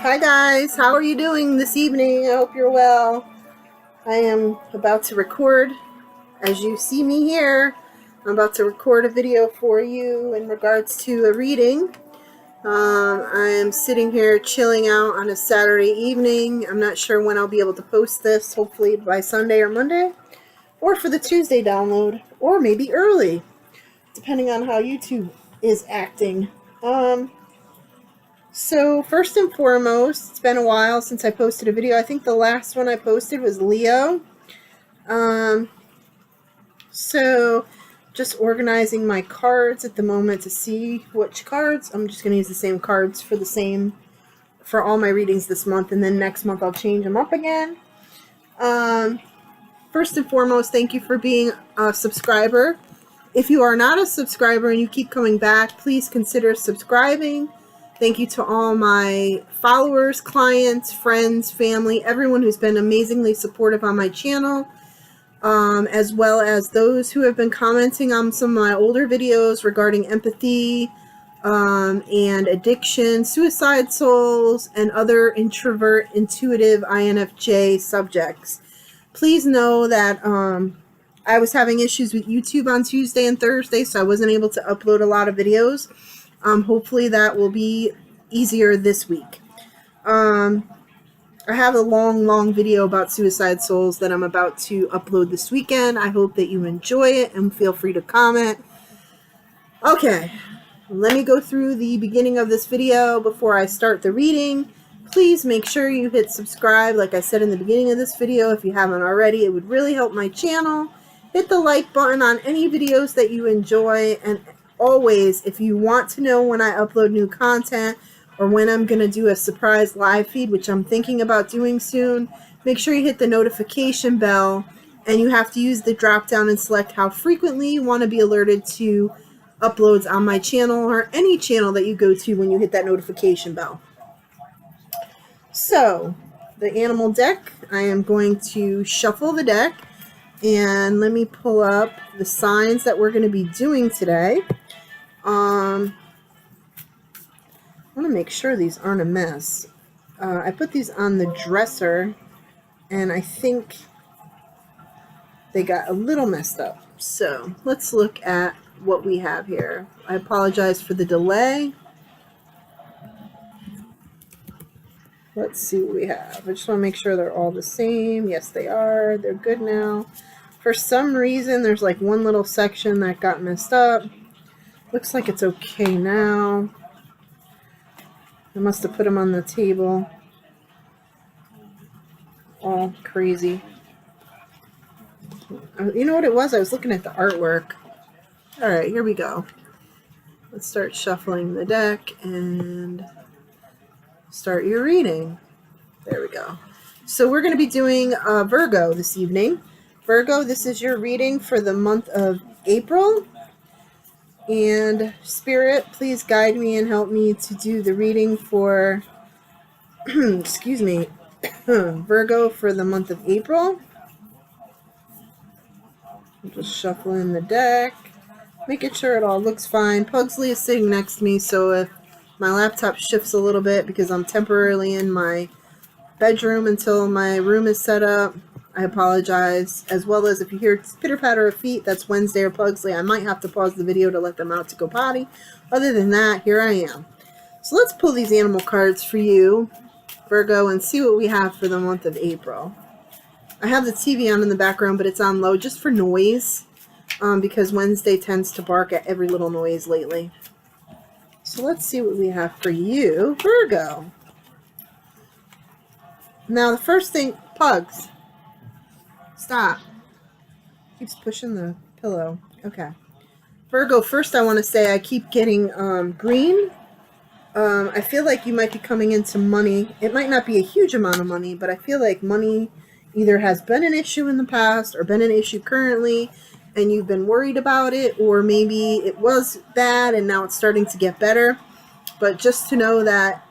Hi guys, how are you doing this evening? I hope you're well. I am about to record, as you see me here, I'm about to record a video for you in regards to a reading. I am sitting here chilling out on a Saturday evening. I'm not sure when I'll be able to post this, hopefully by Sunday or Monday, or for the Tuesday download, or maybe early, depending on how YouTube is acting. So first and foremost, it's been a while since I posted a video. I think the last one I posted was Leo. So just organizing my cards at the moment to see which cards. I'm just going to use the same cards for all my readings this month, and then next month I'll change them up again. First and foremost, thank you for being a subscriber. If you are not a subscriber and you keep coming back, please consider subscribing. Thank you to all my followers, clients, friends, family, everyone who's been amazingly supportive on my channel, as well as those who have been commenting on some of my older videos regarding empathy and addiction, suicide souls, and other introvert, intuitive, INFJ subjects. Please know that I was having issues with YouTube on Tuesday and Thursday, so I wasn't able to upload a lot of videos. Hopefully that will be easier this week. I have a long video about suicide souls that I'm about to upload this weekend. I hope that you enjoy it and feel free to comment. Okay, let me go through the beginning of this video before I start the reading. Please make sure you hit subscribe, like I said in the beginning of this video, if you haven't already. It would really help my channel. Hit the like button on any videos that you enjoy, and always, if you want to know when I upload new content or when I'm going to do a surprise live feed, which I'm thinking about doing soon, make sure you hit the notification bell, and you have to use the drop down and select how frequently you want to be alerted to uploads on my channel or any channel that you go to when you hit that notification bell. So, the animal deck, I am going to shuffle the deck, and let me pull up the signs that we're going to be doing today. I want to make sure these aren't a mess. I put these on the dresser, and I think they got a little messed up. So let's look at what we have here. I apologize for the delay. Let's see what we have. I just want to make sure they're all the same. Yes, they are. They're good now. For some reason, there's like one little section that got messed up. Looks like it's okay now. I must have put them on the table. All crazy. You know what it was? I was looking at the artwork. Alright, here we go. Let's start shuffling the deck and start your reading. There we go. So we're going to be doing Virgo this evening. Virgo, this is your reading for the month of April. And Spirit, please guide me and help me to do the reading for, excuse me, Virgo for the month of April. I'm just shuffling the deck, making sure it all looks fine. Pugsley is sitting next to me, so if my laptop shifts a little bit because I'm temporarily in my bedroom until my room is set up, I apologize. As well as if you hear pitter-patter of feet, that's Wednesday or Pugsley. I might have to pause the video to let them out to go potty. Other than that, here I am. So let's pull these animal cards for you, Virgo, and see what we have for the month of April. I have the TV on in the background, but it's on low just for noise, because Wednesday tends to bark at every little noise lately. So let's see what we have for you, Virgo. Now, the first thing, Pugs. Stop. Keeps pushing the pillow. Okay. Virgo, first I want to say I keep getting green. I feel like you might be coming into money. It might not be a huge amount of money, but I feel like money either has been an issue in the past or been an issue currently, and you've been worried about it, or maybe it was bad and now it's starting to get better. But just to know that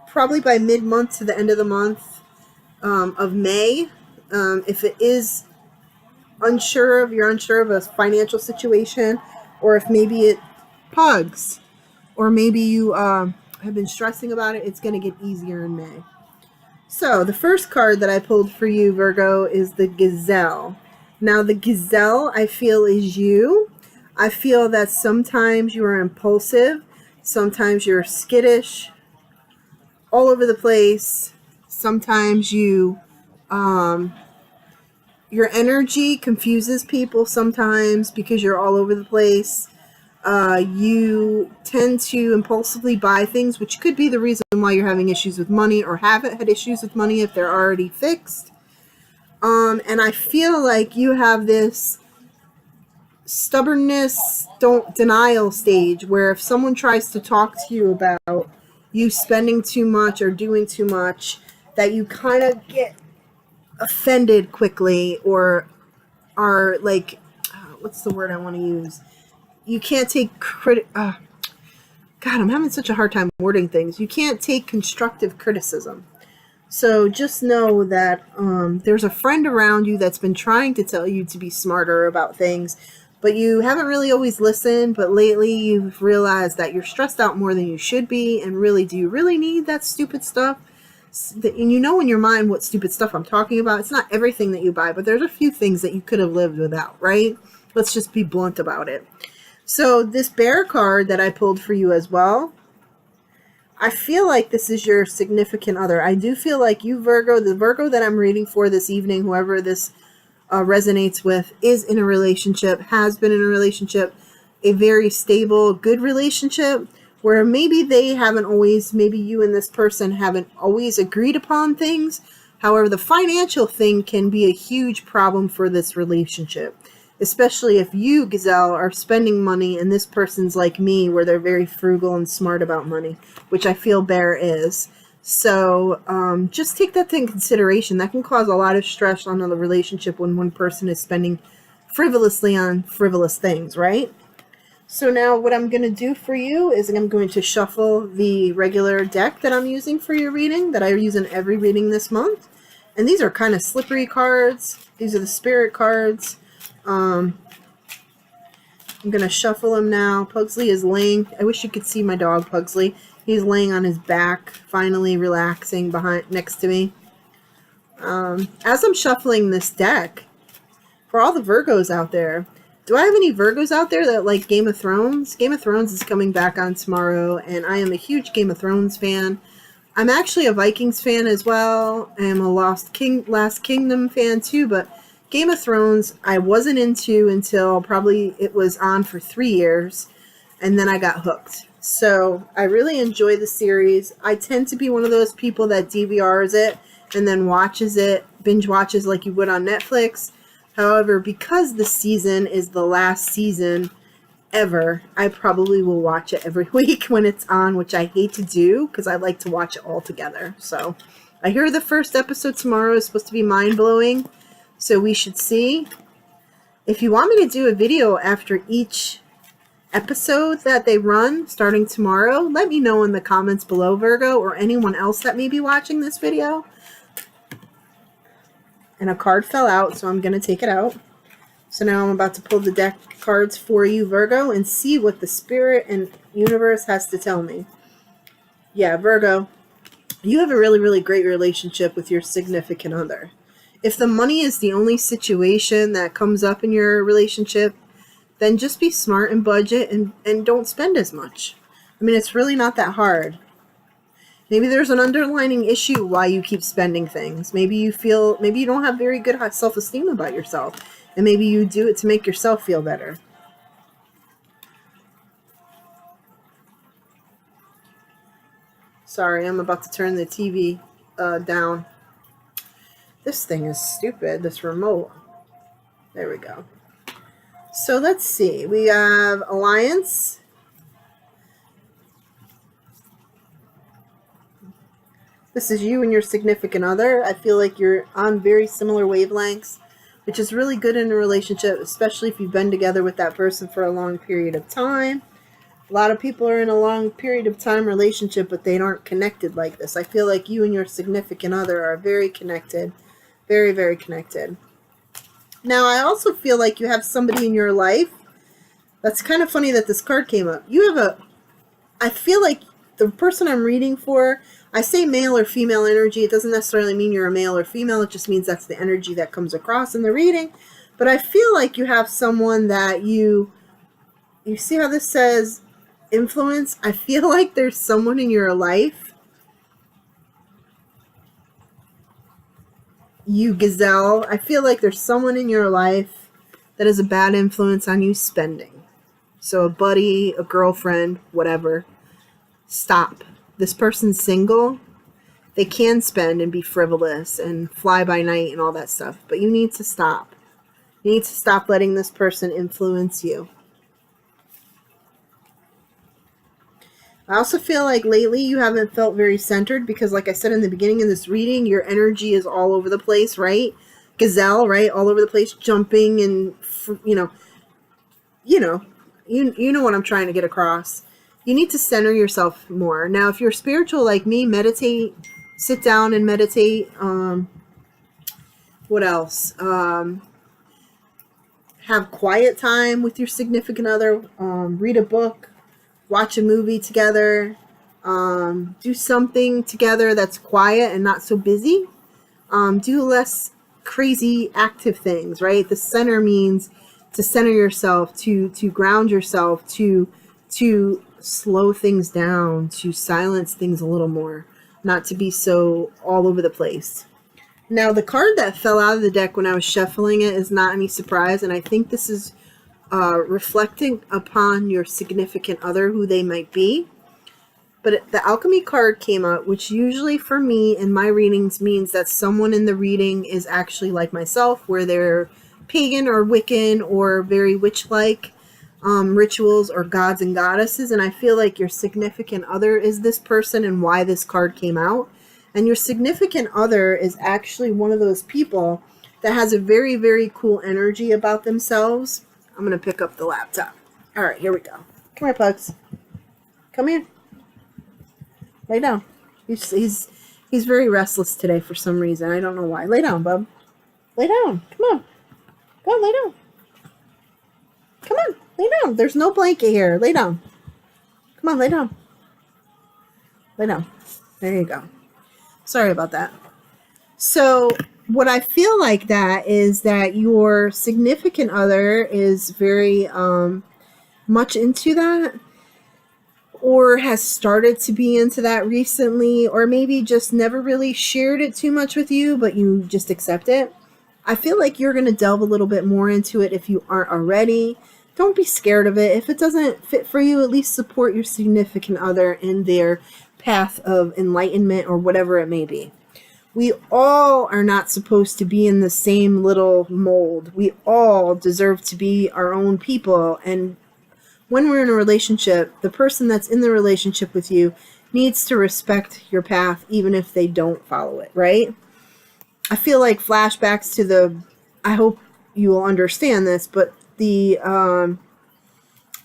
probably by mid-month to the end of the month of May, if it is you're unsure of a financial situation, or if maybe it Pugs, or maybe you have been stressing about it, it's going to get easier in May. So the first card that I pulled for you, Virgo, is the Gazelle. Now the Gazelle, I feel, is you. I feel that sometimes you are impulsive, sometimes you're skittish, all over the place. Sometimes you, your energy confuses people sometimes because you're all over the place. You tend to impulsively buy things, which could be the reason why you're having issues with money or haven't had issues with money if they're already fixed. And I feel like you have this stubbornness, don't denial stage where if someone tries to talk to you about you spending too much or doing too much, that you kind of get offended quickly or are like, what's the word I want to use? You can't take God, I'm having such a hard time wording things. You can't take constructive criticism. So just know that there's a friend around you that's been trying to tell you to be smarter about things, but you haven't really always listened. But lately you've realized that you're stressed out more than you should be. And really, do you really need that stupid stuff? And you know in your mind what stupid stuff I'm talking about. It's not everything that you buy, but there's a few things that you could have lived without, right? Let's just be blunt about it. So this Bear card that I pulled for you as well, I feel like this is your significant other. I do feel like you, Virgo, the Virgo that I'm reading for this evening, whoever this resonates with, is in a relationship, has been in a relationship, a very stable, good relationship, where maybe they haven't always, maybe you and this person haven't always agreed upon things. However, the financial thing can be a huge problem for this relationship. Especially if you, Gazelle, are spending money and this person's like me, where they're very frugal and smart about money, which I feel Bear is. So just take that into consideration. That can cause a lot of stress on the relationship when one person is spending frivolously on frivolous things, right? So now what I'm going to do for you is I'm going to shuffle the regular deck that I'm using for your reading, that I use in every reading this month. And these are kind of slippery cards. These are the spirit cards. I'm going to shuffle him now. Pugsley is laying. I wish you could see my dog, Pugsley. He's laying on his back, finally relaxing next to me. As I'm shuffling this deck, for all the Virgos out there, do I have any Virgos out there that like Game of Thrones? Game of Thrones is coming back on tomorrow, and I am a huge Game of Thrones fan. I'm actually a Vikings fan as well. I am a Last Kingdom fan too, but Game of Thrones I wasn't into until probably it was on for 3 years, and then I got hooked. So I really enjoy the series. I tend to be one of those people that DVRs it and then watches it, binge watches like you would on Netflix. However, because the season is the last season ever, I probably will watch it every week when it's on, which I hate to do because I like to watch it all together. So I hear the first episode tomorrow is supposed to be mind-blowing. So we should see. If you want me to do a video after each episode that they run starting tomorrow, let me know in the comments below, Virgo, or anyone else that may be watching this video. And a card fell out, so I'm going to take it out. So now I'm about to pull the deck cards for you, Virgo, and see what the spirit and universe has to tell me. Yeah, Virgo, you have a really, really great relationship with your significant other. If the money is the only situation that comes up in your relationship, then just be smart and budget and don't spend as much. I mean, it's really not that hard. Maybe there's an underlying issue why you keep spending things. Maybe you don't have very good self-esteem about yourself. And maybe you do it to make yourself feel better. Sorry, I'm about to turn the TV down. This thing is stupid, this remote. There we go. So let's see. We have Alliance. This is you and your significant other. I feel like you're on very similar wavelengths, which is really good in a relationship, especially if you've been together with that person for a long period of time. A lot of people are in a long period of time relationship, but they aren't connected like this. I feel like you and your significant other are very connected. Very, very connected. Now, I also feel like you have somebody in your life. That's kind of funny that this card came up. I feel like the person I'm reading for, I say male or female energy. It doesn't necessarily mean you're a male or female. It just means that's the energy that comes across in the reading. But I feel like you have someone that you see how this says influence? I feel like there's someone in your life, you gazelle, I feel like there's someone in your life that is a bad influence on you spending. So a buddy, a girlfriend, whatever. Stop. This person's single. They can spend and be frivolous and fly by night and all that stuff. But you need to stop. You need to stop letting this person influence you. I also feel like lately you haven't felt very centered because, like I said in the beginning of this reading, your energy is all over the place, right? Gazelle, right? All over the place, jumping and, you know what I'm trying to get across. You need to center yourself more. Now, if you're spiritual like me, meditate, sit down and meditate. What else? Have quiet time with your significant other. Read a book. Watch a movie together. Do something together that's quiet and not so busy. Do less crazy active things, right? The center means to center yourself, to ground yourself, to slow things down, to silence things a little more, not to be so all over the place. Now, the card that fell out of the deck when I was shuffling it is not any surprise, and I think this is reflecting upon your significant other, who they might be. But the alchemy card came out, which usually for me in my readings means that someone in the reading is actually like myself, where they're pagan or Wiccan or very witch-like rituals or gods and goddesses. And I feel like your significant other is this person and why this card came out. And your significant other is actually one of those people that has a very, very cool energy about themselves. I'm going to pick up the laptop. All right, here we go. Come here, Pugs. Come here. Lay down. He's very restless today for some reason. I don't know why. Lay down, bub. Lay down. Come on. Go on, lay down. Come on, lay down. There's no blanket here. Lay down. Come on, lay down. Lay down. There you go. Sorry about that. So what I feel like that is that your significant other is very much into that, or has started to be into that recently, or maybe just never really shared it too much with you, but you just accept it. I feel like you're going to delve a little bit more into it if you aren't already. Don't be scared of it. If it doesn't fit for you, at least support your significant other in their path of enlightenment or whatever it may be. We all are not supposed to be in the same little mold. We all deserve to be our own people. And when we're in a relationship, the person that's in the relationship with you needs to respect your path, even if they don't follow it, right? I feel like flashbacks to I hope you will understand this, but the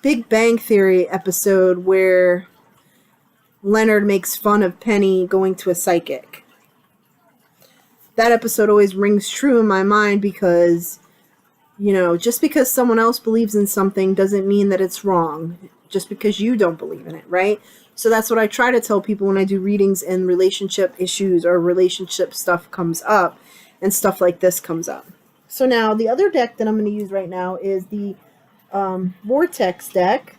Big Bang Theory episode where Leonard makes fun of Penny going to a psychic. That episode always rings true in my mind because, just because someone else believes in something doesn't mean that it's wrong. Just because you don't believe in it, right? So that's what I try to tell people when I do readings and relationship issues or relationship stuff comes up and stuff like this comes up. So now the other deck that I'm going to use right now is the Vortex deck.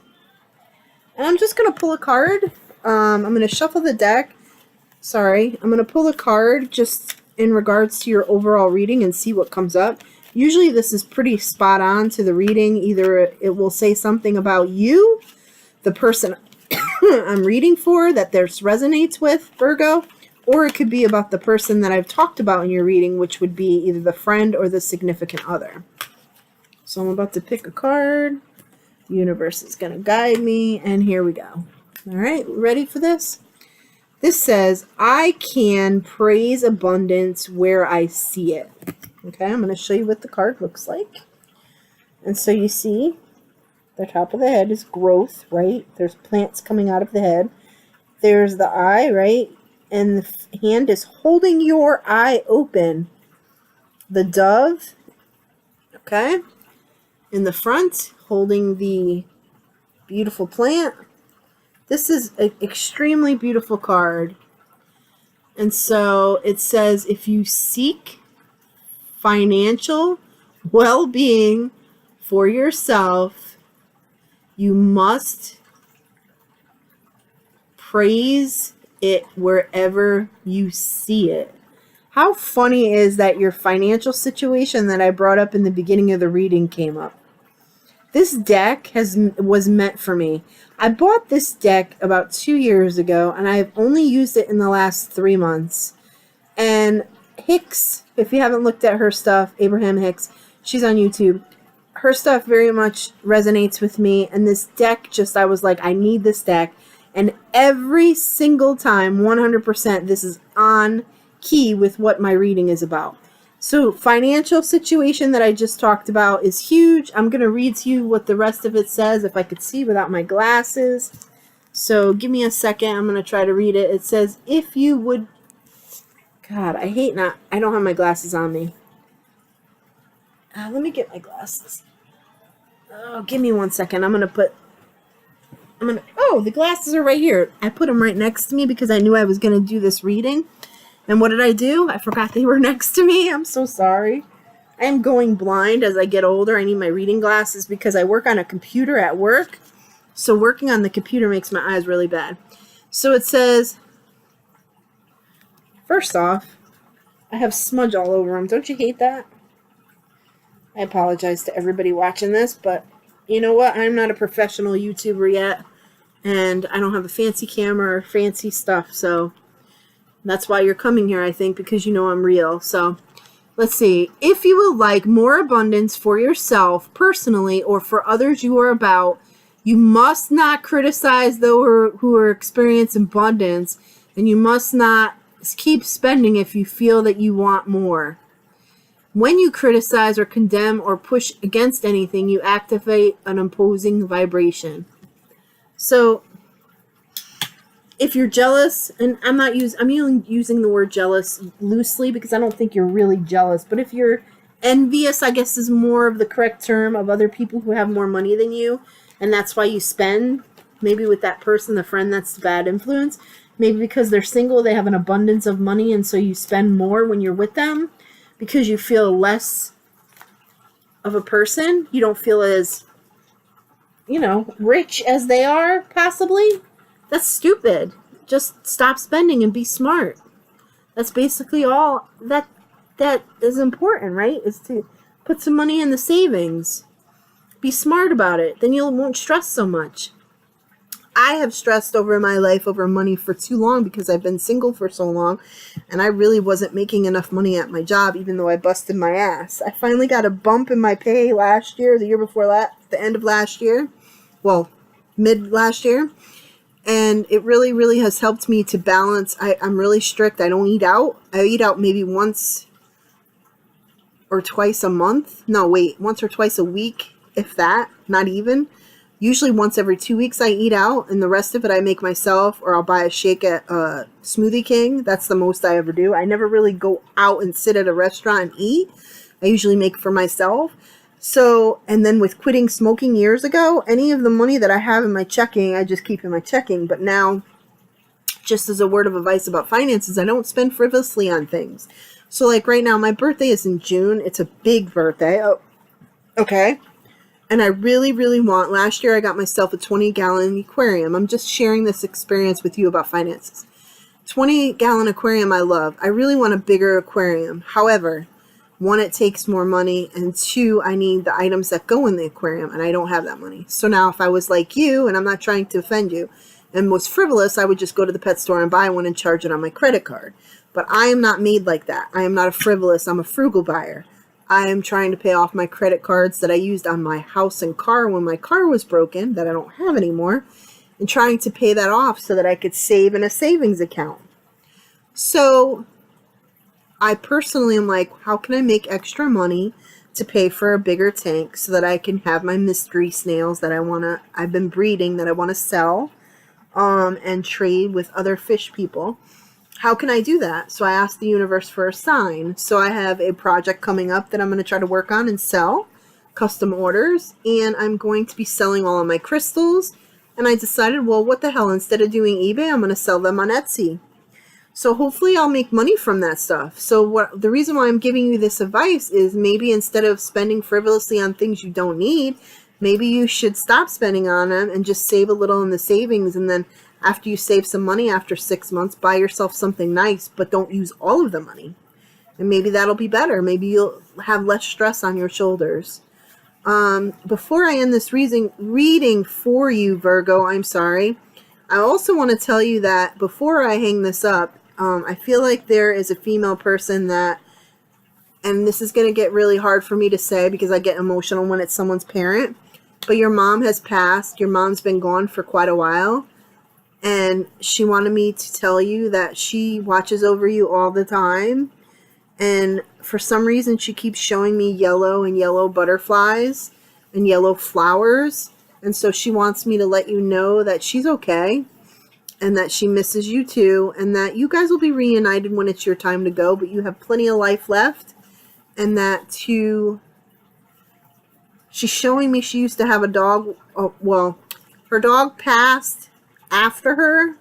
And I'm just going to pull a card. I'm going to shuffle the deck. Sorry. I'm going to pull a card just in regards to your overall reading and see what comes up. Usually this is pretty spot on to the reading. Either it will say something about you, the person I'm reading for, that this resonates with, Virgo, or it could be about the person that I've talked about in your reading, which would be either the friend or the significant other. So I'm about to pick a card. The universe is going to guide me, and here we go. All right, ready for this? This says, I can praise abundance where I see it. Okay, I'm going to show you what the card looks like. And so you see, the top of the head is growth, right? There's plants coming out of the head. There's the eye, right? And the hand is holding your eye open. The dove, okay? In the front, holding the beautiful plant. This is an extremely beautiful card. And so it says, if you seek financial well-being for yourself, you must praise it wherever you see it. How funny is that your financial situation that I brought up in the beginning of the reading came up? This deck was meant for me. I bought this deck about 2 years ago, and I've only used it in the last 3 months. And Hicks, if you haven't looked at her stuff, Abraham Hicks, she's on YouTube. Her stuff very much resonates with me, and this deck I was like, I need this deck. And every single time, 100%, this is on key with what my reading is about. So financial situation that I just talked about is huge. I'm going to read to you what the rest of it says if I could see without my glasses. So give me a second. I'm going to try to read it. It says, if you would... God, I don't have my glasses on me. Let me get my glasses. Oh, give me 1 second. Oh, the glasses are right here. I put them right next to me because I knew I was going to do this reading. And what did I do? I forgot they were next to me. I'm so sorry. I am going blind as I get older. I need my reading glasses because I work on a computer at work. So working on the computer makes my eyes really bad. So it says, first off, I have smudge all over them. Don't you hate that? I apologize to everybody watching this, but you know what? I'm not a professional YouTuber yet. And I don't have a fancy camera or fancy stuff, so... That's why you're coming here, I think, because you know I'm real. So, let's see. If you would like more abundance for yourself, personally, or for others you are about, you must not criticize those who are experiencing abundance, and you must not keep spending if you feel that you want more. When you criticize or condemn or push against anything, you activate an opposing vibration. So, if you're jealous, and I'm using the word jealous loosely because I don't think you're really jealous, but if you're envious, I guess is more of the correct term, of other people who have more money than you, and that's why you spend, maybe with that person, the friend that's the bad influence, maybe because they're single, they have an abundance of money, and so you spend more when you're with them because you feel less of a person. You don't feel as, rich as they are, possibly. That's stupid. Just stop spending and be smart. That's basically all that is important, right? Is to put some money in the savings. Be smart about it. Then you won't stress so much. I have stressed over my life over money for too long because I've been single for so long, and I really wasn't making enough money at my job, even though I busted my ass. I finally got a bump in my pay last year, the year before the end of last year. Well, mid last year. And it really, really has helped me to balance. I'm really strict. I don't eat out. I eat out maybe once or twice a month. No, wait. Once or twice a week, if that. Not even. Usually once every 2 weeks I eat out. And the rest of it I make myself. Or I'll buy a shake at Smoothie King. That's the most I ever do. I never really go out and sit at a restaurant and eat. I usually make for myself. So, and then with quitting smoking years ago, any of the money that I have in my checking, I just keep in my checking. But now, just as a word of advice about finances, I don't spend frivolously on things. So, like right now, my birthday is in June. It's a big birthday. Oh, okay. And I really, really want, last year I got myself a 20-gallon aquarium. I'm just sharing this experience with you about finances. 20-gallon aquarium I love. I really want a bigger aquarium. However, 1, it takes more money, and 2, I need the items that go in the aquarium, and I don't have that money. So now if I was like you, and I'm not trying to offend you, and was frivolous, I would just go to the pet store and buy one and charge it on my credit card. But I am not made like that. I am not a frivolous. I'm a frugal buyer. I am trying to pay off my credit cards that I used on my house and car when my car was broken, that I don't have anymore, and trying to pay that off so that I could save in a savings account. So I personally am like, how can I make extra money to pay for a bigger tank so that I can have my mystery snails that I've been breeding, that I want to sell, and trade with other fish people? How can I do that? So I asked the universe for a sign. So I have a project coming up that I'm going to try to work on and sell, custom orders, and I'm going to be selling all of my crystals, And I decided, well, what the hell? Instead of doing eBay, I'm going to sell them on Etsy. So hopefully I'll make money from that stuff. So the reason why I'm giving you this advice is maybe instead of spending frivolously on things you don't need, maybe you should stop spending on them and just save a little in the savings. And then after you save some money after 6 months, buy yourself something nice, but don't use all of the money. And maybe that'll be better. Maybe you'll have less stress on your shoulders. Before I end this reading for you, Virgo, I'm sorry. I also want to tell you that before I hang this up, I feel like there is a female person that, and this is going to get really hard for me to say because I get emotional when it's someone's parent, but your mom has passed. Your mom's been gone for quite a while. And she wanted me to tell you that she watches over you all the time. And for some reason, she keeps showing me yellow butterflies and yellow flowers. And so she wants me to let you know that she's okay and that she misses you too. And that you guys will be reunited when it's your time to go. But you have plenty of life left. And that she's showing me she used to have a dog. Oh, well, her dog passed after her.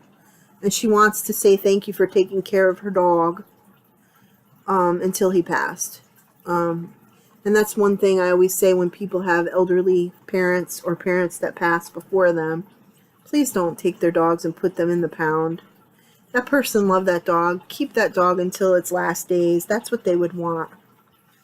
And she wants to say thank you for taking care of her dog. Until he passed. And that's one thing I always say when people have elderly parents or parents that pass before them. Please don't take their dogs and put them in the pound. That person loved that dog. Keep that dog until its last days. That's what they would want.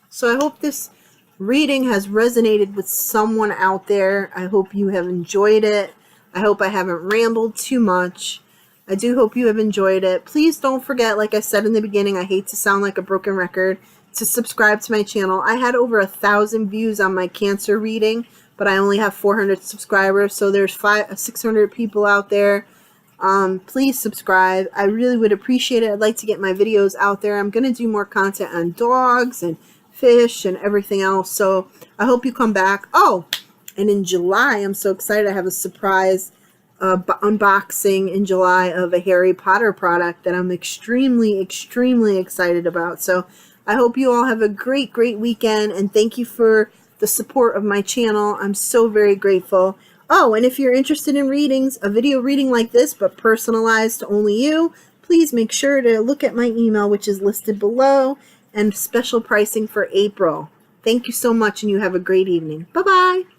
So I hope this reading has resonated with someone out there. I hope you have enjoyed it. I hope I haven't rambled too much. I do hope you have enjoyed it. Please don't forget, like I said in the beginning, I hate to sound like a broken record, to subscribe to my channel. I had over 1,000 views on my Cancer reading, but I only have 400 subscribers, so there's 600 people out there. Please subscribe. I really would appreciate it. I'd like to get my videos out there. I'm going to do more content on dogs and fish and everything else, so I hope you come back. Oh, and in July, I'm so excited. I have a surprise unboxing in July of a Harry Potter product that I'm extremely excited about. So I hope you all have a great weekend, and thank you for the support of my channel. I'm so very grateful. Oh, and if you're interested in readings, a video reading like this but personalized to only you, please make sure to look at my email, which is listed below, and special pricing for April. Thank you so much, and you have a great evening. Bye-bye.